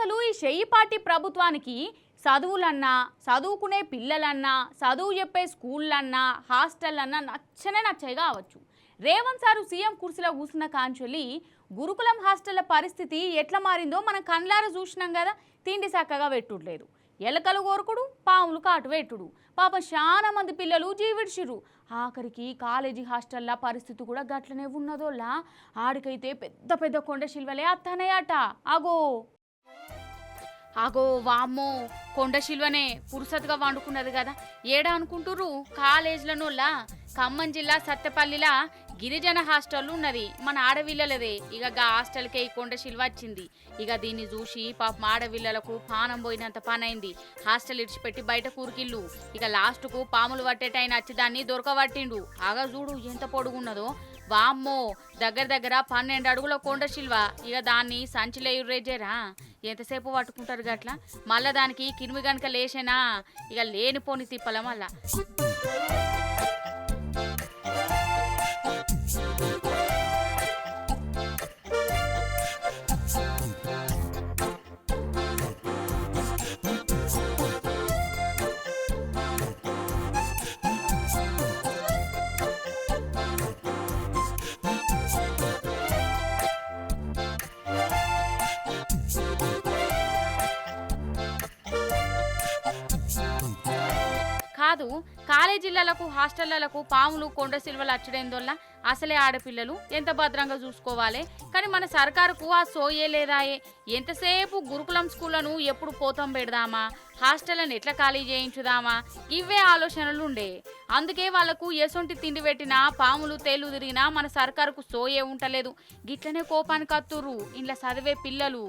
అసలు ఈ షెయ్యిపాటి ప్రభుత్వానికి చదువులన్నా చదువుకునే పిల్లలన్నా చదువు చెప్పే స్కూళ్ళన్నా హాస్టళ్ళన్నా నచ్చనే కావచ్చు. రేవంత్ సారు సీఎం కుర్చీలో కూర్చున్న కాంచెల్లి గురుకులం హాస్టళ్ల పరిస్థితి ఎట్లా మారిందో మనం కళ్ళారా చూసినాం కదా. తిండి చక్కగా పెట్టుడులేదు, ఎలకలు కోరుకుడు, పాములు కాటు పెట్టుడు. పాపం చాలా మంది పిల్లలు జీవిడ్చిరు. ఆఖరికి కాలేజీ హాస్టల్ల పరిస్థితి కూడా గట్లనే ఉన్నదోలా. ఆడికైతే పెద్ద పెద్ద కొండ శిల్వలే అత్తనయట. అగో అగో వామ్మో, కొండ శిల్వనే పురుసత్తుగా వండుకున్నది కదా. ఏడా అనుకుంటుర్రు? కాలేజీలనోళ్ళ ఖమ్మం జిల్లా సత్తెపల్లిలా గిరిజన హాస్టల్ ఉన్నది, మన ఆడవిల్లలదే. ఇక గా హాస్టల్కే ఈ కొండ శిల్వ వచ్చింది. ఇక దీన్ని చూసి పాపం ఆడవిల్లలకు పానం పోయినంత పనైంది. హాస్టల్ ఇడిచిపెట్టి బయట కూరికిల్లు. ఇక లాస్ట్కు పాములు పట్టేటైన వచ్చి దాన్ని దొరకబట్టిండు. ఆగా చూడు ఎంత పొడుగున్నదో. వామ్మో, దగ్గర దగ్గర 12 అడుగుల కొండ శిల్వ. ఇక దాన్ని సంచిలో రేజేరా ఎంతసేపు పట్టుకుంటారు గట్లా. మళ్ళా దానికి కిరిమి గనక లేచేనా ఇక లేనిపోని తిప్పల మళ్ళా. కాదు, కాలేజీలకు హాస్టళ్లకు పాములు కొండ సిల్వలు అచ్చడేందోళ్ళ అసలే ఆడపిల్లలు ఎంత భద్రంగా చూసుకోవాలి. కానీ మన సర్కారుకు ఆ సోయే లేదాయే. ఎంతసేపు గురుకులం స్కూళ్లను ఎప్పుడు పోతాం పెడదామా, హాస్టళ్లను ఎట్లా ఖాళీ చేయించుదామా, ఇవే ఆలోచనలు ఉండే. అందుకే వాళ్లకు ఎసొంటి తిండి పెట్టినా పాములు తేలు తిరిగినా మన సర్కారుకు సోయే ఉంటలేదు. గిట్లనే కోపానికి అత్తుర్రు ఇంట్లో చదివే పిల్లలు.